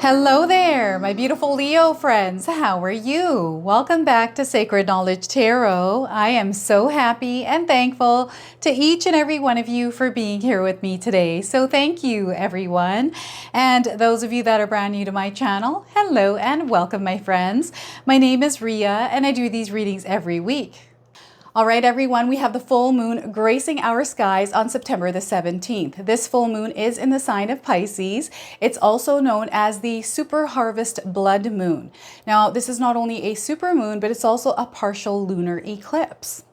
Hello there, my beautiful Leo friends. How are you? Welcome back to Sacred Knowledge Tarot. I am so happy and thankful to each and every one of you for being here with me today. So thank you, everyone. And those of you that are brand new to my channel, hello and welcome, my friends. My name is Ria and I do these readings every week. All right, everyone, we have the full moon gracing our skies on September the 17th. This full moon is in the sign of Pisces. It's also known as the super harvest blood moon. Now, this is not only a super moon, but it's also a partial lunar eclipse.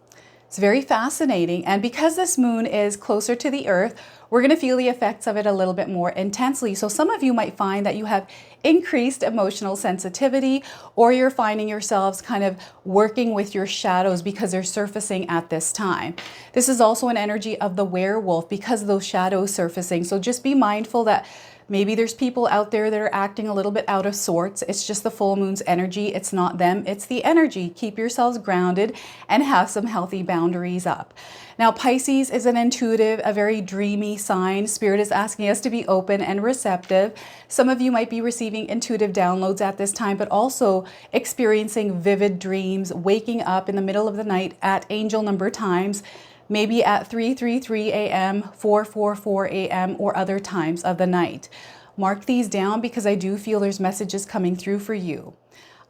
It's very fascinating. And because this moon is closer to the earth, we're going to feel the effects of it a little bit more intensely. So some of you might find that you have increased emotional sensitivity, or you're finding yourselves kind of working with your shadows because they're surfacing at this time. This is also an energy of the werewolf because of those shadows surfacing. So just be mindful that maybe there's people out there that are acting a little bit out of sorts. It's just the full moon's energy. It's not them, it's the energy. Keep yourselves grounded and have some healthy boundaries up. Now, Pisces is an intuitive, a very dreamy sign. Spirit is asking us to be open and receptive. Some of you might be receiving intuitive downloads at this time, but also experiencing vivid dreams, waking up in the middle of the night at angel number times, maybe at 3:33 a.m., 4:44 a.m., or other times of the night. Mark these down because I do feel there's messages coming through for you.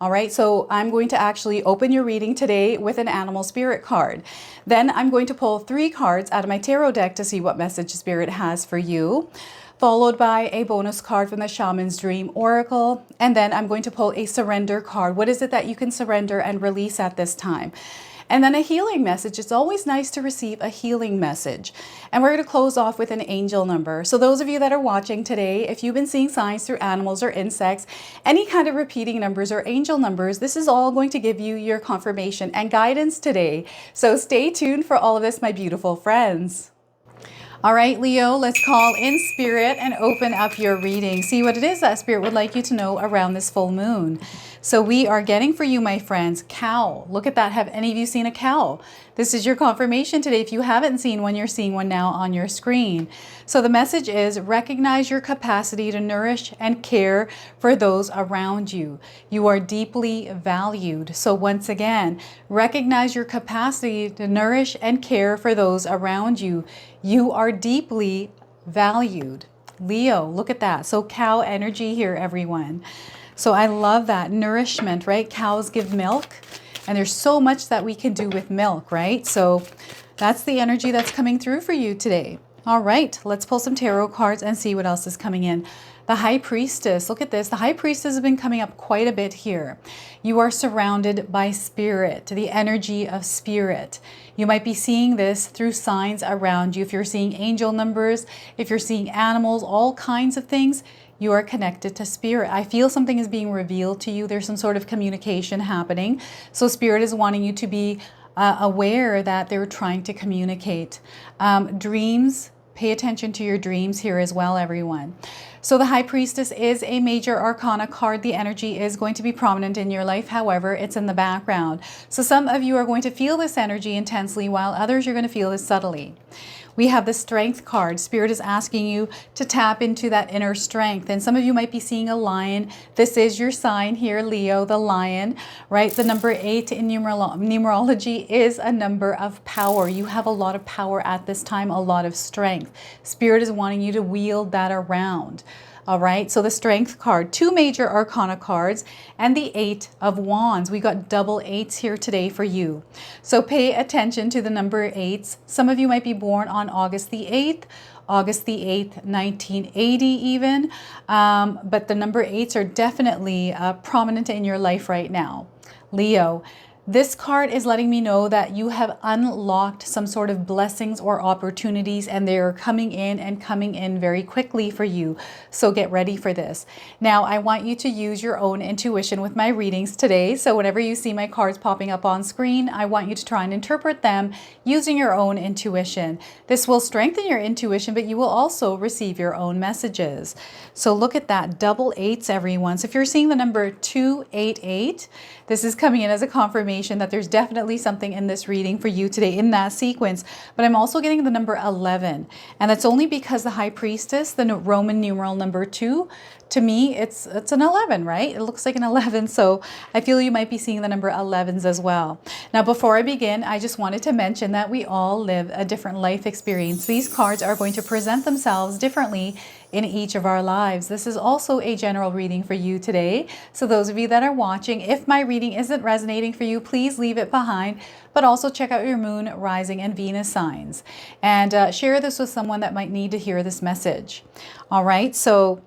All right, so I'm going to actually open your reading today with an animal spirit card. Then I'm going to pull 3 cards out of my tarot deck to see what message Spirit has for you, followed by a bonus card from the Shaman's Dream Oracle. And then I'm going to pull a surrender card. What is it that you can surrender and release at this time? And then a healing message. It's always nice to receive a healing message. And we're going to close off with an angel number. So those of you that are watching today, if you've been seeing signs through animals or insects, any kind of repeating numbers or angel numbers, this is all going to give you your confirmation and guidance today. So stay tuned for all of this, my beautiful friends. All right, Leo, let's call in Spirit and open up your reading. See what it is that Spirit would like you to know around this full moon. So we are getting for you, my friends, cow. Look at that. Have any of you seen a cow? This is your confirmation today. If you haven't seen one, you're seeing one now on your screen. So the message is recognize your capacity to nourish and care for those around you. You are deeply valued. So once again, recognize your capacity to nourish and care for those around you. You are deeply valued. Leo, look at that. So cow energy here, everyone. So I love that nourishment, right? Cows give milk, and there's so much that we can do with milk, right? So that's the energy that's coming through for you today. All right, let's pull some tarot cards and see what else is coming in. The High Priestess, look at this. The High Priestess has been coming up quite a bit here. You are surrounded by spirit, the energy of spirit. You might be seeing this through signs around you. If you're seeing angel numbers, if you're seeing animals, all kinds of things, you are connected to spirit. I feel something is being revealed to you. There's some sort of communication happening. So spirit is wanting you to be aware that they're trying to communicate. Dreams, pay attention to your dreams here as well, everyone. So the High Priestess is a major arcana card. The energy is going to be prominent in your life. However, it's in the background. So some of you are going to feel this energy intensely, while others you're going to feel this subtly. We have the Strength card. Spirit is asking you to tap into that inner strength. And some of you might be seeing a lion. This is your sign here, Leo, the lion, right? The number 8 in numerology is a number of power. You have a lot of power at this time, a lot of strength. Spirit is wanting you to wield that around. All right, so the Strength card, 2 major arcana cards, and the 8 of Wands. We got double 8s here today for you. So pay attention to the number 8s. Some of you might be born on August the 8th, 1980 even, but the number 8s are definitely prominent in your life right now. Leo, this card is letting me know that you have unlocked some sort of blessings or opportunities, and they're coming in and coming in very quickly for you. So get ready for this. Now, I want you to use your own intuition with my readings today. So whenever you see my cards popping up on screen, I want you to try and interpret them using your own intuition. This will strengthen your intuition, but you will also receive your own messages. So look at that, double 8s, everyone. So if you're seeing the number 288, this is coming in as a confirmation affirmation that there's definitely something in this reading for you today in that sequence. But I'm also getting the number 11. And that's only because the High Priestess, the Roman numeral number 2, to me, it's an 11, right? It looks like an 11. So I feel you might be seeing the number 11s as well. Now, before I begin, I just wanted to mention that we all live a different life experience. These cards are going to present themselves differently in each of our lives. This is also a general reading for you today. So those of you that are watching, if my reading isn't resonating for you, please leave it behind, but also check out your moon, rising, and Venus signs. And share this with someone that might need to hear this message. All right, so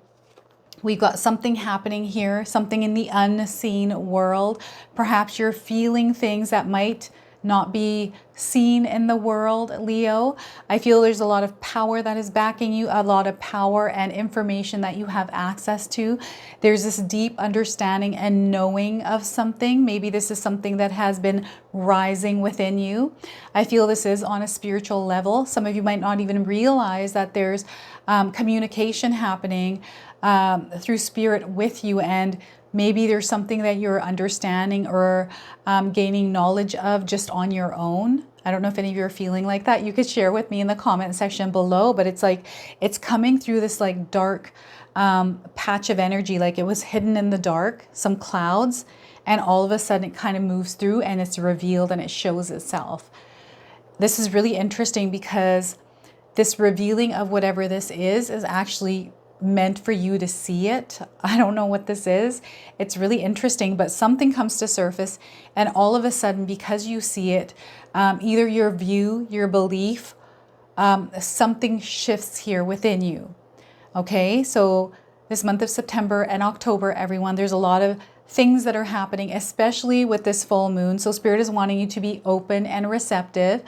we've got something happening here, something in the unseen world. Perhaps you're feeling things that might not be seen in the world, Leo. I feel there's a lot of power that is backing you, a lot of power and information that you have access to. There's this deep understanding and knowing of something. Maybe this is something that has been rising within you. I feel this is on a spiritual level. Some of you might not even realize that there's communication happening through spirit with you, and maybe there's something that you're understanding or gaining knowledge of just on your own. I don't know if any of you are feeling like that. You could share with me in the comment section below, but it's like it's coming through this like dark patch of energy, like it was hidden in the dark, some clouds, and all of a sudden it kind of moves through and it's revealed and it shows itself. This is really interesting because this revealing of whatever this is actually meant for you to see it. I don't know what this is. It's really interesting, but something comes to surface, and all of a sudden, because you see it, either your view, your belief, something shifts here within you. Okay, so this month of September and October, everyone, there's a lot of things that are happening, especially with this full moon. So Spirit is wanting you to be open and receptive.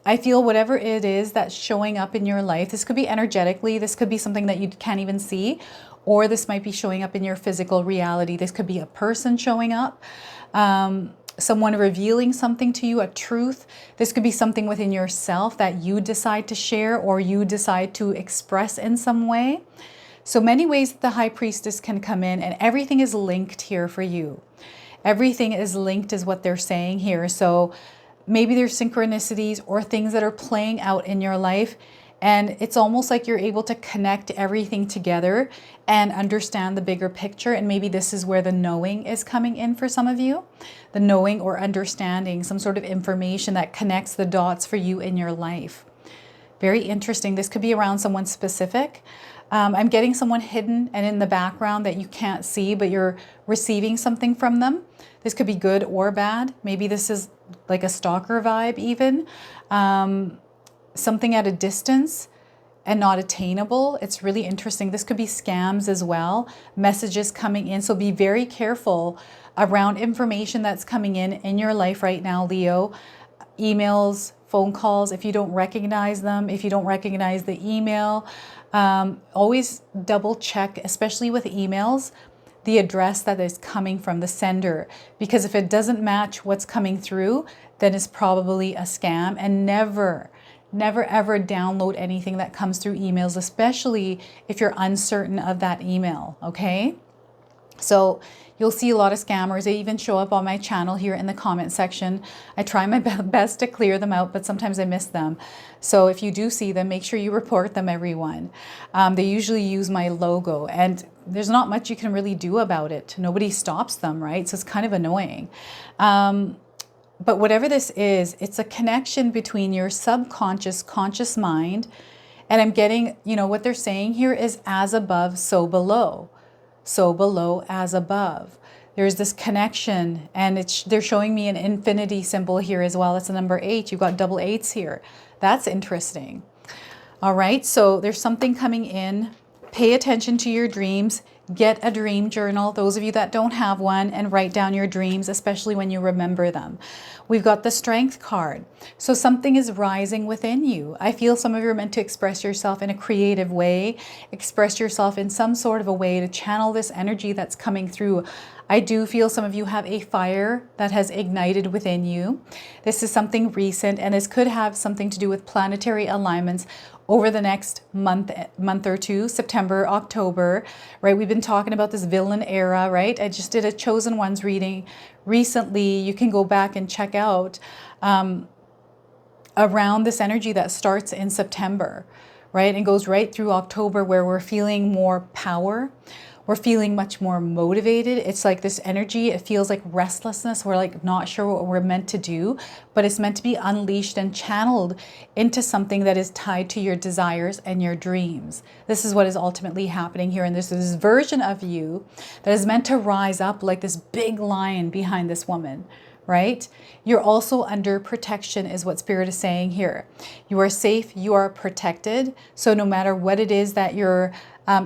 I feel whatever it is that's showing up in your life, this could be energetically, this could be something that you can't even see, or this might be showing up in your physical reality. This could be a person showing up, someone revealing something to you, a truth. This could be something within yourself that you decide to share or you decide to express in some way. So many ways that the High Priestess can come in, and everything is linked here for you. Everything is linked is what they're saying here. So maybe there's synchronicities or things that are playing out in your life, and it's almost like you're able to connect everything together and understand the bigger picture. And maybe this is where the knowing is coming in for some of you. The knowing or understanding, some sort of information that connects the dots for you in your life. Very interesting. This could be around someone specific. I'm getting someone hidden and in the background that you can't see, but you're receiving something from them. This could be good or bad. Maybe this is like a stalker vibe even. Something at a distance and not attainable. It's really interesting. This could be scams as well. Messages coming in. So be very careful around information that's coming in your life right now, Leo. Emails, phone calls, if you don't recognize them, if you don't recognize the email, always double check, especially with emails, the address that is coming from the sender, because if it doesn't match what's coming through, then it's probably a scam. And never ever download anything that comes through emails, especially if you're uncertain of that email. Okay, so you'll see a lot of scammers. They even show up on my channel here in the comment section. I try my best to clear them out, but sometimes I miss them. So if you do see them, make sure you report them, everyone. They usually use my logo, and there's not much you can really do about it. Nobody stops them, right? So it's kind of annoying. But whatever this is, it's a connection between your subconscious, conscious mind. And I'm getting, what they're saying here is as above, so below. So below, as above. There's this connection, and they're showing me an infinity symbol here as well. It's the number 8. You've got double 8s here. That's interesting. All right, so there's something coming in. Pay attention to your dreams. Get a dream journal, those of you that don't have one, and write down your dreams, especially when you remember them. We've got the Strength card. So something is rising within you. I feel some of you are meant to express yourself in a creative way, express yourself in some sort of a way to channel this energy that's coming through. I do feel some of you have a fire that has ignited within you. This is something recent, and this could have something to do with planetary alignments over the next month or two, September, October, right? We've been talking about this villain era, right? I just did a chosen ones reading recently. You can go back and check out around this energy that starts in September, right? And goes right through October, where we're feeling more power. We're feeling much more motivated. It's like this energy, it feels like restlessness. We're like not sure what we're meant to do, but it's meant to be unleashed and channeled into something that is tied to your desires and your dreams. This is what is ultimately happening here. And there's this version of you that is meant to rise up like this big lion behind this woman, right? You're also under protection is what Spirit is saying here. You are safe, you are protected. So no matter what it is that you're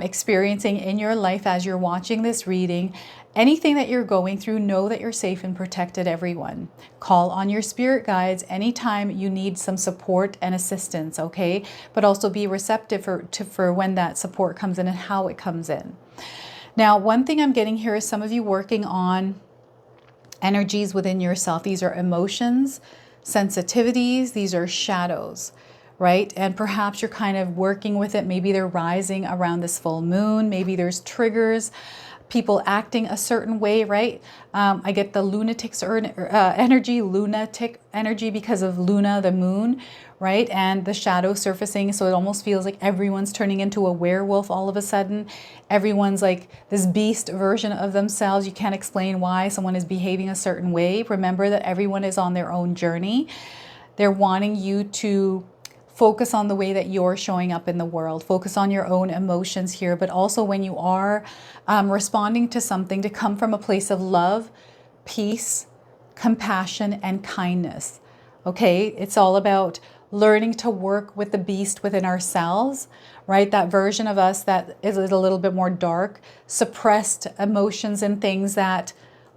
experiencing in your life as you're watching this reading, anything that you're going through, know that you're safe and protected, everyone. Call on your spirit guides anytime you need some support and assistance, okay? But also be receptive for when that support comes in and how it comes in. Now, one thing I'm getting here is some of you working on energies within yourself. These are emotions, sensitivities, these are shadows, right? And perhaps you're kind of working with it. Maybe they're rising around this full moon. Maybe there's triggers, people acting a certain way, right? I get the lunatic energy because of Luna, the moon, right? And the shadow surfacing. So it almost feels like everyone's turning into a werewolf all of a sudden. Everyone's like this beast version of themselves. You can't explain why someone is behaving a certain way. Remember that everyone is on their own journey. They're wanting you to focus on the way that you're showing up in the world. Focus on your own emotions here, but also when you are responding to something, to come from a place of love, peace, compassion, and kindness. Okay, it's all about learning to work with the beast within ourselves, right? That version of us that is a little bit more dark, suppressed emotions and things that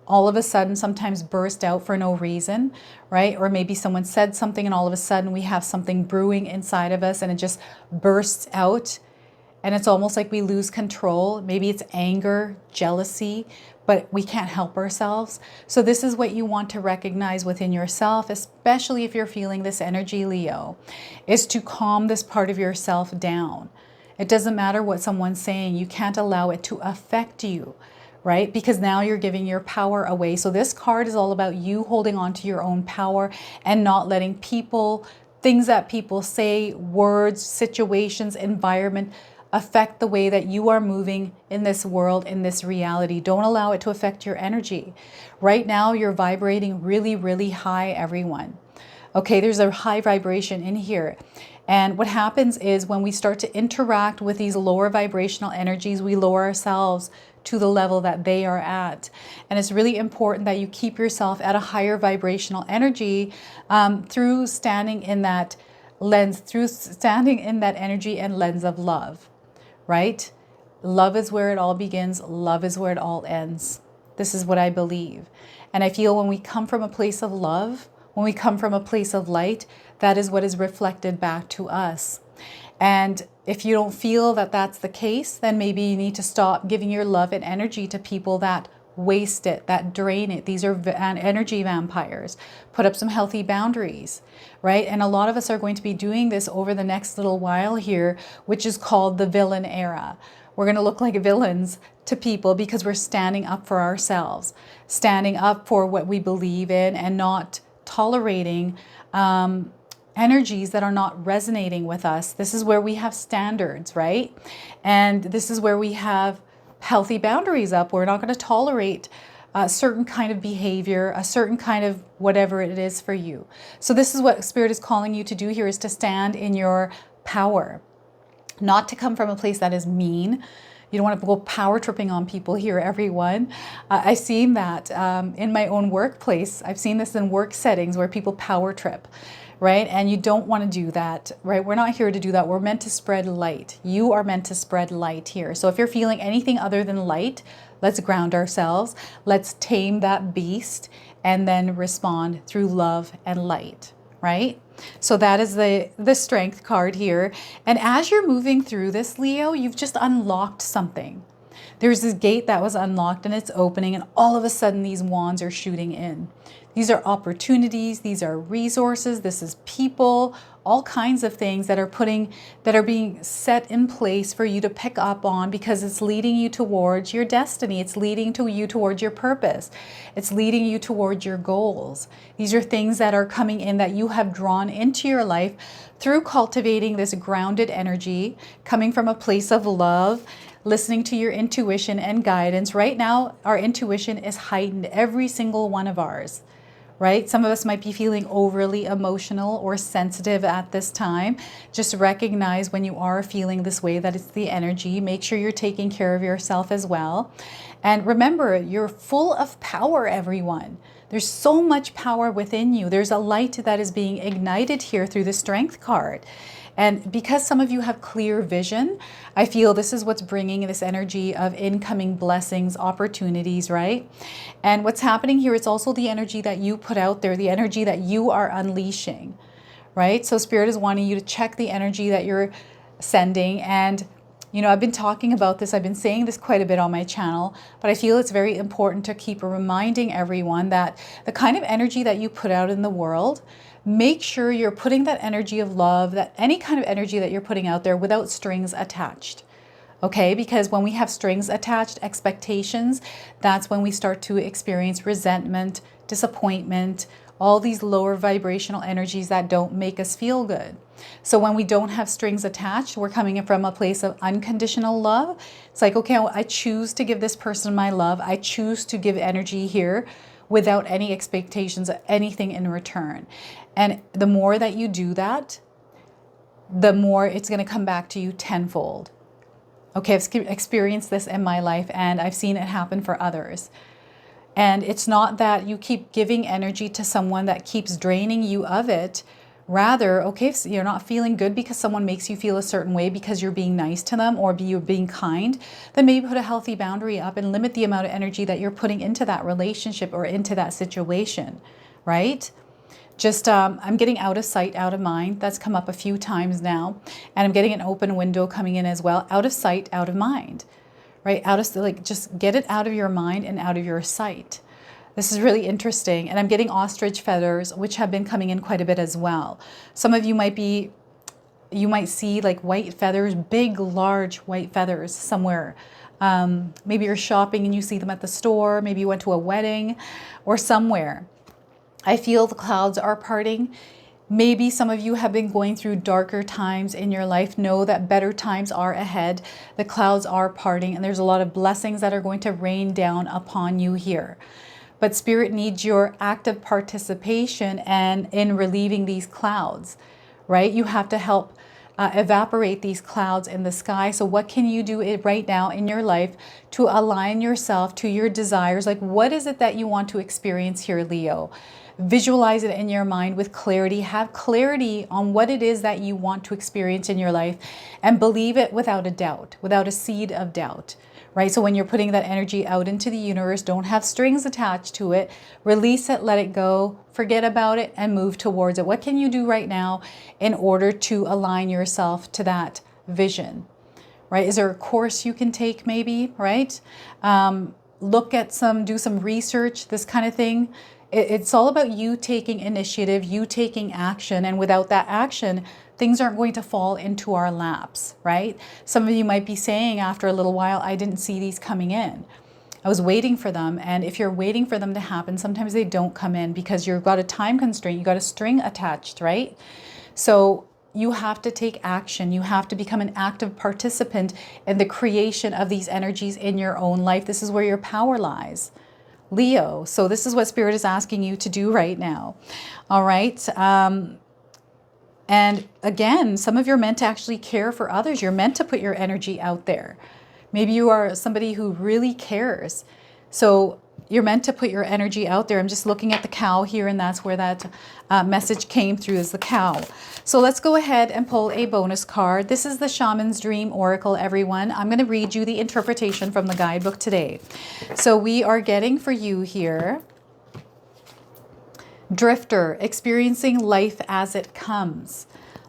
all of a sudden sometimes burst out for no reason, right? Or maybe someone said something and all of a sudden we have something brewing inside of us and it just bursts out. And it's almost like we lose control. Maybe it's anger, jealousy, but we can't help ourselves. So this is what you want to recognize within yourself, especially if you're feeling this energy, Leo, is to calm this part of yourself down. It doesn't matter what someone's saying. You can't allow it to affect you, right? Because now you're giving your power away. So this card is all about you holding on to your own power and not letting people, things that people say, words, situations, environment affect the way that you are moving in this world, in this reality. Don't allow it to affect your energy. Right now, you're vibrating really, really high, everyone. Okay, there's a high vibration in here. And what happens is when we start to interact with these lower vibrational energies, we lower ourselves to the level that they are at. And it's really important that you keep yourself at a higher vibrational energy through standing in that lens, through standing in that energy and lens of love, right? Love is where it all begins. Love is where it all ends. This is what I believe. And I feel when we come from a place of love, when we come from a place of light, that is what is reflected back to us. And if you don't feel that that's the case, then maybe you need to stop giving your love and energy to people that waste it, that drain it. These are energy vampires. Put up some healthy boundaries, right? And a lot of us are going to be doing this over the next little while here, which is called the villain era. We're going to look like villains to people because we're standing up for ourselves, standing up for what we believe in and not tolerating energies that are not resonating with us. This is where we have standards, right? And this is where we have healthy boundaries up. We're not going to tolerate a certain kind of behavior, a certain kind of whatever it is for you. So this is what Spirit is calling you to do here, is to stand in your power, not to come from a place that is mean. You don't want to go power tripping on people here, everyone. I've seen that in my own workplace. I've seen this in work settings where people power trip, right? And you don't want to do that, right? We're not here to do that. We're meant to spread light. You are meant to spread light here. So if you're feeling anything other than light, let's ground ourselves. Let's tame that beast and then respond through love and light, right? So that is the strength card here. And as you're moving through this, Leo, you've just unlocked something. There's this gate that was unlocked and it's opening, and all of a sudden these wands are shooting in. These are opportunities, these are resources, this is people, all kinds of things that are being set in place for you to pick up on, because it's leading you towards your destiny. It's leading you towards your purpose. It's leading you towards your goals. These are things that are coming in that you have drawn into your life through cultivating this grounded energy, coming from a place of love, listening to your intuition and guidance. Right now, our intuition is heightened, every single one of ours. Right? Some of us might be feeling overly emotional or sensitive at this time. Just recognize when you are feeling this way that it's the energy. Make sure you're taking care of yourself as well. And remember, you're full of power, everyone. There's so much power within you. There's a light that is being ignited here through the Strength card. And because some of you have clear vision, I feel this is what's bringing this energy of incoming blessings, opportunities, right? And what's happening here, it's also the energy that you put out there, the energy that you are unleashing, right? So Spirit is wanting you to check the energy that you're sending. And, you know, I've been talking about this, I've been saying this quite a bit on my channel, but I feel it's very important to keep reminding everyone that the kind of energy that you put out in the world, make sure you're putting that energy of love, that any kind of energy that you're putting out there without strings attached. Okay, because when we have strings attached, expectations, that's when we start to experience resentment, disappointment, all these lower vibrational energies that don't make us feel good. So when we don't have strings attached, we're coming in from a place of unconditional love. It's like, okay, I choose to give this person my love. I choose to give energy here without any expectations of anything in return. And the more that you do that, the more it's going to come back to you tenfold. Okay, I've experienced this in my life and I've seen it happen for others. And it's not that you keep giving energy to someone that keeps draining you of it. Rather, okay, if you're not feeling good because someone makes you feel a certain way because you're being nice to them or you're being kind, then maybe put a healthy boundary up and limit the amount of energy that you're putting into that relationship or into that situation, right? Just, I'm getting out of sight, out of mind. That's come up a few times now. And I'm getting an open window coming in as well. Out of sight, out of mind, right? Just get it out of your mind and out of your sight. This is really interesting. And I'm getting ostrich feathers, which have been coming in quite a bit as well. Some of you might see like white feathers, big, large white feathers somewhere. Maybe you're shopping and you see them at the store. Maybe you went to a wedding or somewhere. I feel the clouds are parting. Maybe some of you have been going through darker times in your life. Know that better times are ahead. The clouds are parting and there's a lot of blessings that are going to rain down upon you here. But Spirit needs your active participation and in relieving these clouds, right? You have to help evaporate these clouds in the sky. So what can you do right now in your life to align yourself to your desires? Like, what is it that you want to experience here, Leo? Visualize it in your mind with clarity. Have clarity on what it is that you want to experience in your life and believe it without a doubt, without a seed of doubt. Right? So when you're putting that energy out into the universe, don't have strings attached to it. Release it, let it go, forget about it, and move towards it. What can you do right now in order to align yourself to that vision? Right? Is there a course you can take maybe? Right? Do some research, this kind of thing. It's all about you taking initiative, you taking action. And without that action, things aren't going to fall into our laps, right? Some of you might be saying after a little while, I didn't see these coming in. I was waiting for them. And if you're waiting for them to happen, sometimes they don't come in because you've got a time constraint. You've got a string attached, right? So you have to take action. You have to become an active participant in the creation of these energies in your own life. This is where your power lies, Leo. So this is what Spirit is asking you to do right now. All right. And again, some of you are meant to actually care for others. You're meant to put your energy out there. Maybe you are somebody who really cares. So you're meant to put your energy out there. I'm just looking at the cow here, and that's where that message came through, is the cow. So let's go ahead and pull a bonus card. This is the Shaman's Dream Oracle, everyone. I'm going to read you the interpretation from the guidebook today. So we are getting for you here, Drifter, experiencing life as it comes.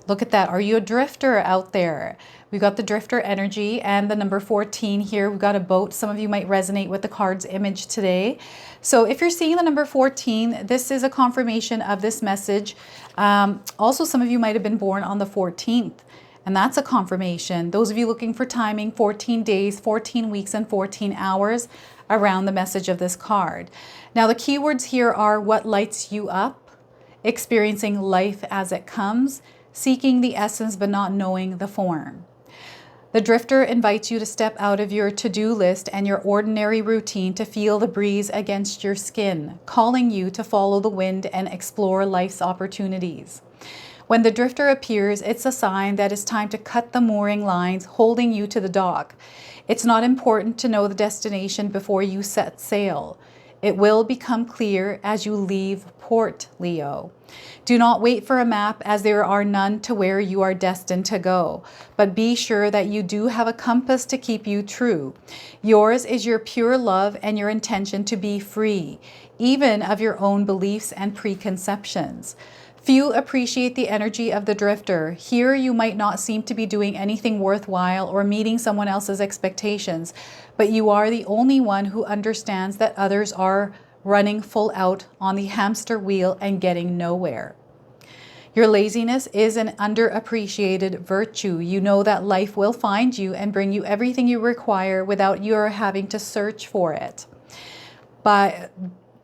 Look at that. Are you a drifter out there? We've got the drifter energy and the number 14 here. We've got a boat. Some of you might resonate with the card's image today. So if you're seeing the number 14, this is a confirmation of this message. Also, some of you might have been born on the 14th. And that's a confirmation. Those of you looking for timing, 14 days, 14 weeks, and 14 hours around the message of this card. Now, the keywords here are what lights you up, experiencing life as it comes, seeking the essence but not knowing the form. The drifter invites you to step out of your to-do list and your ordinary routine to feel the breeze against your skin, calling you to follow the wind and explore life's opportunities. When the drifter appears, it's a sign that it's time to cut the mooring lines holding you to the dock. It's not important to know the destination before you set sail. It will become clear as you leave port, Leo. Do not wait for a map, as there are none to where you are destined to go, but be sure that you do have a compass to keep you true. Yours is your pure love and your intention to be free, even of your own beliefs and preconceptions. Few appreciate the energy of the drifter. Here you might not seem to be doing anything worthwhile or meeting someone else's expectations, but you are the only one who understands that others are running full out on the hamster wheel and getting nowhere. Your laziness is an underappreciated virtue. You know that life will find you and bring you everything you require without your having to search for it. By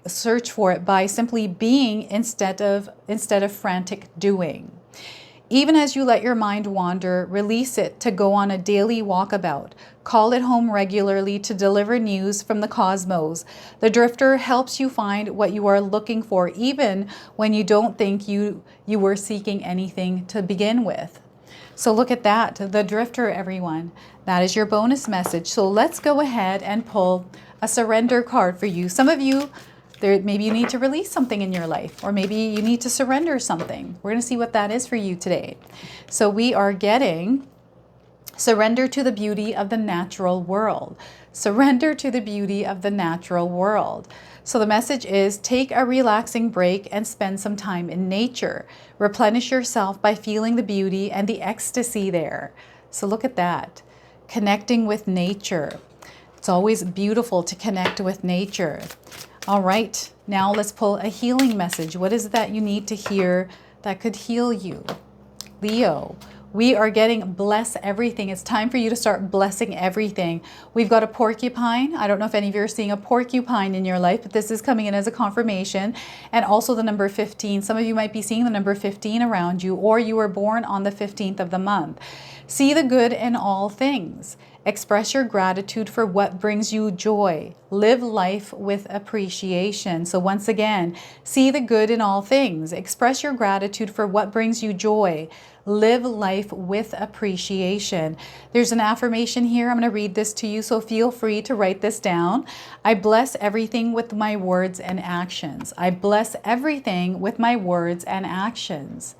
simply being instead of frantic doing. Even as you let your mind wander, release it to go on a daily walkabout. Call it home regularly to deliver news from the cosmos. The drifter helps you find what you are looking for, even when you don't think you were seeking anything to begin with. So look at that, the drifter, everyone. That is your bonus message. So let's go ahead and pull a surrender card for you. Some of you, maybe you need to release something in your life, or maybe you need to surrender something. We're going to see what that is for you today. So we are getting surrender to the beauty of the natural world. Surrender to the beauty of the natural world. So the message is take a relaxing break and spend some time in nature. Replenish yourself by feeling the beauty and the ecstasy there. So look at that. Connecting with nature. It's always beautiful to connect with nature. All right, now let's pull a healing message. What is it that you need to hear that could heal you? Leo, we are getting bless everything. It's time for you to start blessing everything. We've got a porcupine. I don't know if any of you are seeing a porcupine in your life, but this is coming in as a confirmation. And also the number 15. Some of you might be seeing the number 15 around you, or you were born on the 15th of the month. See the good in all things. Express your gratitude for what brings you joy. Live life with appreciation. So once again, see the good in all things. Express your gratitude for what brings you joy. Live life with appreciation. There's an affirmation here. I'm going to read this to you, so feel free to write this down. I bless everything with my words and actions. I bless everything with my words and actions.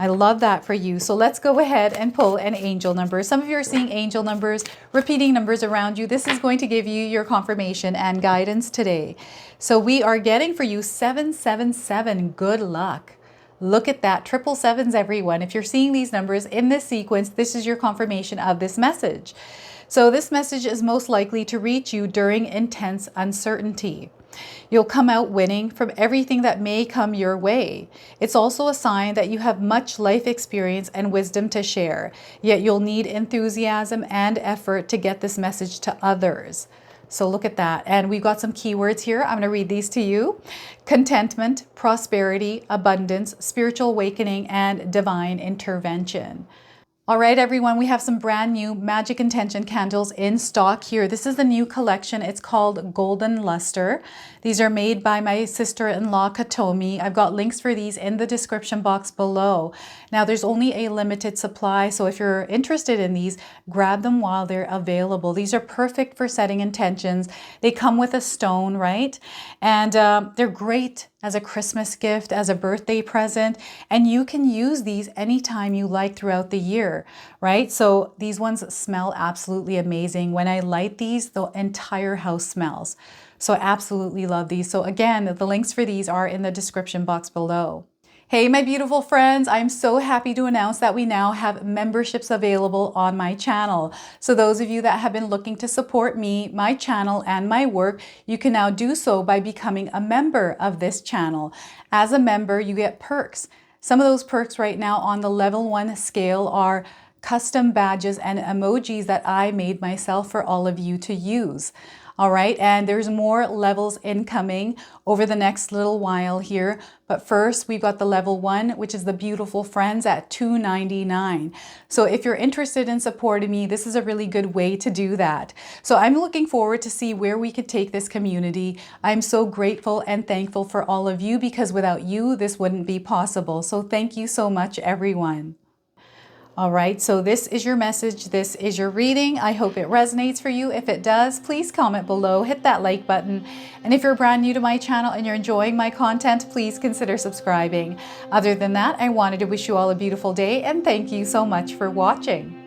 I love that for you. So let's go ahead and pull an angel number. Some of you are seeing angel numbers, repeating numbers around you. This is going to give you your confirmation and guidance today. So we are getting for you 777. Good luck. Look at that. Triple sevens, everyone. If you're seeing these numbers in this sequence, this is your confirmation of this message. So this message is most likely to reach you during intense uncertainty. You'll come out winning from everything that may come your way. It's also a sign that you have much life experience and wisdom to share, yet you'll need enthusiasm and effort to get this message to others. So look at that. And we've got some keywords here. I'm going to read these to you. Contentment, prosperity, abundance, spiritual awakening, and divine intervention. All right, everyone, we have some brand new Magic Intention candles in stock here. This is the new collection. It's called Golden Luster. These are made by my sister-in-law, Katomi. I've got links for these in the description box below. Now, there's only a limited supply, so if you're interested in these, grab them while they're available. These are perfect for setting intentions. They come with a stone, right? And they're great as a Christmas gift, as a birthday present, and you can use these anytime you like throughout the year, right? So these ones smell absolutely amazing. When I light these, the entire house smells. So I absolutely love these. So again, the links for these are in the description box below. Hey, my beautiful friends, I'm so happy to announce that we now have memberships available on my channel. So those of you that have been looking to support me, my channel, and my work, you can now do so by becoming a member of this channel. As a member, you get perks. Some of those perks right now on the level 1 scale are custom badges and emojis that I made myself for all of you to use. All right, and there's more levels incoming over the next little while here. But first, we've got the level 1, which is the beautiful friends at $2.99. So if you're interested in supporting me, this is a really good way to do that. So I'm looking forward to see where we can take this community. I'm so grateful and thankful for all of you because without you, this wouldn't be possible. So thank you so much, everyone. All right, so this is your message. This is your reading. I hope it resonates for you. If it does, please comment below, hit that like button. And if you're brand new to my channel and you're enjoying my content, please consider subscribing. Other than that, I wanted to wish you all a beautiful day and thank you so much for watching.